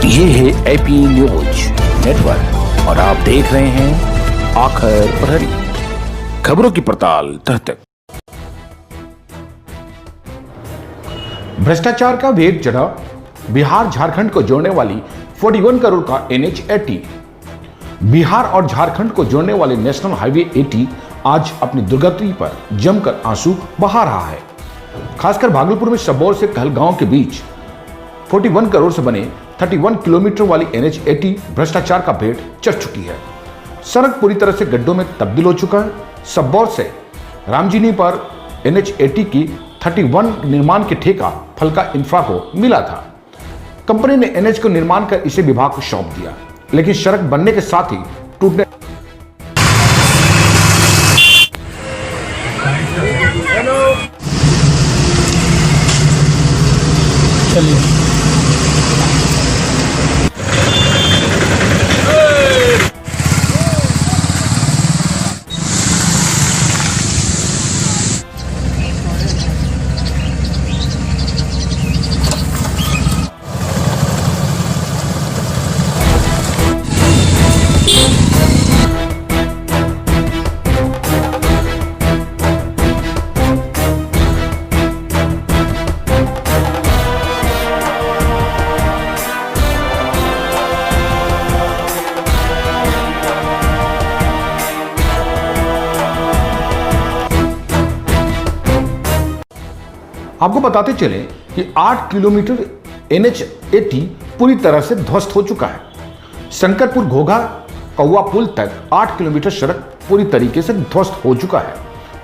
ये है AP news network और आप देख रहे हैं आखिर प्रहरी, खबरों की पड़ताल तह तक। भ्रष्टाचार का वेग चढ़ा, बिहार झारखंड को जोड़ने वाली 41 करोड़ का NH-80। बिहार और झारखंड को जोड़ने वाले नेशनल हाईवे 80 आज अपनी दुर्गति पर जमकर आंसू बहा रहा है। खासकर भागलपुर में सबौर से कहलगांव के बीच 41 करोड़ से बने 31 किलोमीटर वाली NH-80 भ्रष्टाचार का भेंट चढ़ चुकी है। सड़क पूरी तरह से गड्ढों में तब्दील हो चुका है। सबौर से रामजीनी पर NH-80 की 31 निर्माण के ठेका फलका इंफ्रा को मिला था। कंपनी ने NH को निर्माण कर इसे विभाग को सौंप दिया, लेकिन सड़क बनने के साथ ही टूटने चलिए आपको बताते चले कि 8 किलोमीटर NH-80 पूरी तरह से ध्वस्त हो चुका है। शंकरपुर घोघा कौवा पुल तक 8 किलोमीटर सड़क पूरी तरीके से ध्वस्त हो चुका है।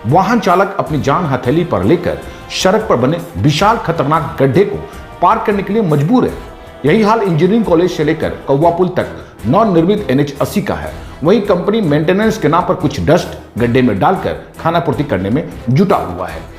वाहन चालक अपनी जान हथेली पर लेकर सड़क पर बने विशाल खतरनाक गड्ढे को पार करने के लिए मजबूर है। यही हाल इंजीनियरिंग कॉलेज से लेकर कौवा पुल तक नवनिर्मित NH-80 का है। वहीं कंपनी मेंटेनेंस के नाम पर कुछ डस्ट गड्ढे में डालकर खानापूर्ति करने में जुटा हुआ है।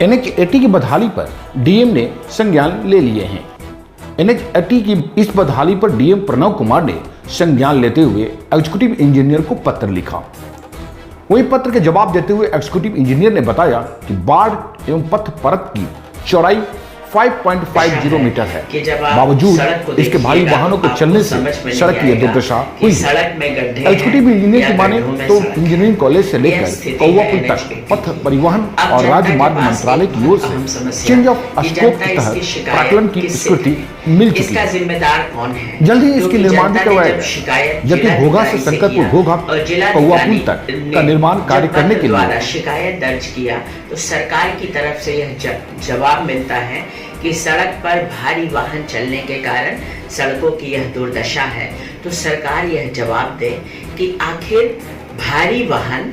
NH-80 की बदहाली पर डीएम ने संज्ञान ले लिए हैं। NH-80 की इस बदहाली पर डीएम प्रणव कुमार ने संज्ञान लेते हुए एग्जीक्यूटिव इंजीनियर को पत्र लिखा। वही पत्र के जवाब देते हुए एग्जीक्यूटिव इंजीनियर ने बताया कि बाढ़ एवं पथ परत की चौड़ाई 5.50 मीटर है। बावजूद इसके भारी वाहनों को चलने से सड़क की दुर्दशा हुई है। एग्जीक्यूटिव इंजीनियर की माने तो इंजीनियरिंग कॉलेज से लेकर कौवा पुल तक पथ परिवहन और राजमार्ग मंत्रालय की ओर से चेंज ऑफ स्कोप के तहत प्राक्कलन की स्वीकृति मिल चुकी है। जल्द ही इसके निर्माण भी करवाया जाएगा, जबकि घोघा से शंकरपुर घोघा कौवा पुल तक का निर्माण कार्य करने के लिए शिकायत दर्ज किया तो सरकार की तरफ से यह जवाब मिलता है कि सड़क पर भारी वाहन चलने के कारण सड़कों की यह दुर्दशा है। तो सरकार यह जवाब दे कि आखिर भारी वाहन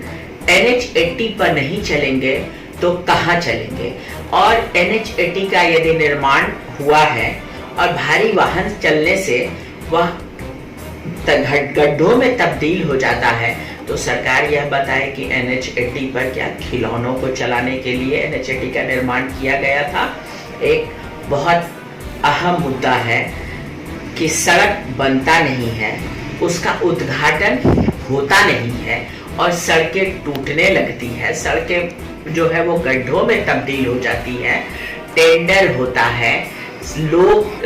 NH-80 पर नहीं चलेंगे तो कहां चलेंगे, और NH-80 का यदि निर्माण हुआ है और भारी वाहन चलने से वह गड्ढों में तब्दील हो जाता है, तो सरकार यह बताए कि NH-80 पर क्या खिलौनों को चलाने के लिए NH-80 का निर्माण किया गया था। एक बहुत अहम मुद्दा है कि सड़क बनता नहीं है, उसका उद्घाटन होता नहीं है और सड़कें टूटने लगती है, सड़कें जो है वो गड्ढों में तब्दील हो जाती है। टेंडर होता है,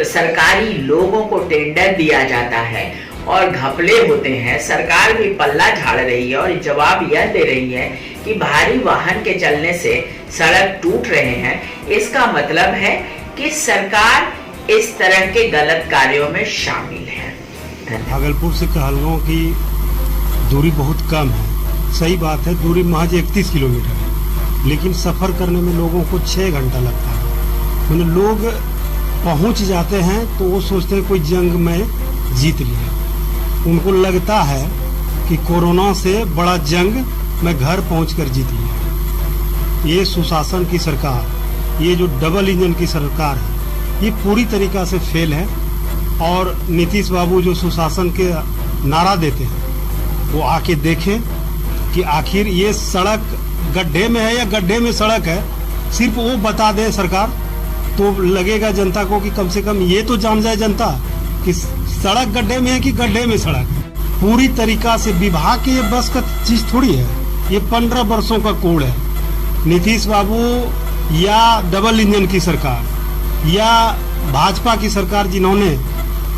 सरकारी लोगों को टेंडर दिया जाता है और घपले होते हैं। सरकार भी पल्ला झाड़ रही है और जवाब यह दे रही है कि भारी वाहन के चलने से सड़क टूट रहे हैं। इसका मतलब है कि सरकार इस तरह के गलत कार्यों में शामिल है। भागलपुर से कहलगांव की दूरी बहुत कम है, सही बात है, दूरी महज 31 किलोमीटर है, लेकिन सफर करने में लोगों को 6 घंटा लगता है। मतलब लोग पहुंच जाते हैं तो वो सोचते हैं कोई जंग में जीत लिया। उनको लगता है कि कोरोना से बड़ा जंग मैं घर पहुंचकर जीत लिया। ये सुशासन की सरकार, ये जो डबल इंजन की सरकार है, ये पूरी तरीका से फेल है। और नीतीश बाबू जो सुशासन के नारा देते हैं, वो आके देखें कि आखिर ये सड़क गड्ढे में है या गड्ढे में सड़क है। सिर्फ वो बता दे सरकार, तो लगेगा जनता को कि कम से कम ये तो जान जाए जनता कि सड़क गड्ढे में है कि गड्ढे में सड़क है। पूरी तरीका से विभाग की ये बस का चीज थोड़ी है, ये 15 वर्षों का कोड है। नीतीश बाबू या डबल इंजन की सरकार या भाजपा की सरकार, जिन्होंने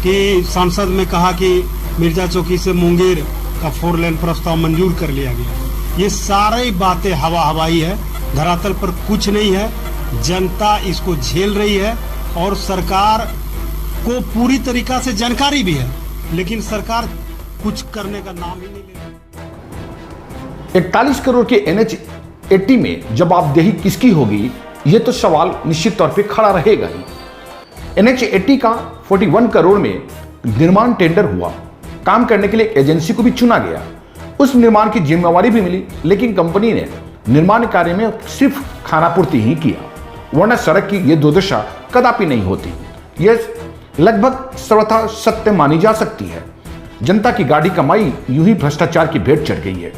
कि सांसद में कहा कि मिर्जा चौकी से मुंगेर का 4 लेन प्रस्ताव मंजूर कर लिया गया, ये सारी बातें हवाई है, धरातल पर कुछ नहीं है। जनता इसको झेल रही है और सरकार को पूरी तरीका से जानकारी भी है, लेकिन सरकार कुछ करने का नाम ही नहीं ले रही। 41 करोड़ के NH-80 में जवाबदेही किसकी होगी, यह तो सवाल निश्चित तौर पे खड़ा रहेगा ही। NH-80 का 41 करोड़ में निर्माण टेंडर हुआ, काम करने के लिए एजेंसी को भी चुना गया, उस निर्माण की जिम्मेवारी भी मिली, लेकिन कंपनी ने निर्माण कार्य में सिर्फ खानापूर्ति ही किया, वरना सड़क की यह दुर्दशा कदापि नहीं होती। यह लगभग सर्वथा सत्य मानी जा सकती है। जनता की गाड़ी कमाई यूं ही भ्रष्टाचार की भेंट चढ़ गई है।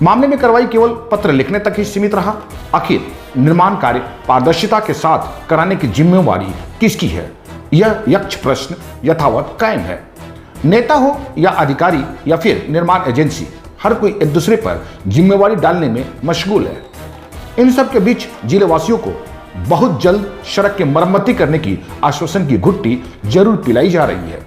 मामले में कार्रवाई केवल पत्र लिखने तक ही सीमित रहा। आखिर निर्माण कार्य पारदर्शिता के साथ कराने की जिम्मेवारी किसकी है, यह यक्ष प्रश्न यथावत कायम है। नेता हो या अधिकारी या फिर निर्माण एजेंसी, हर कोई एक दूसरे पर जिम्मेवारी डालने में मशगूल है। इन सब के बीच जिलेवासियों को बहुत जल्द सड़क की मरम्मती करने की आश्वासन की घुट्टी जरूर पिलाई जा रही है।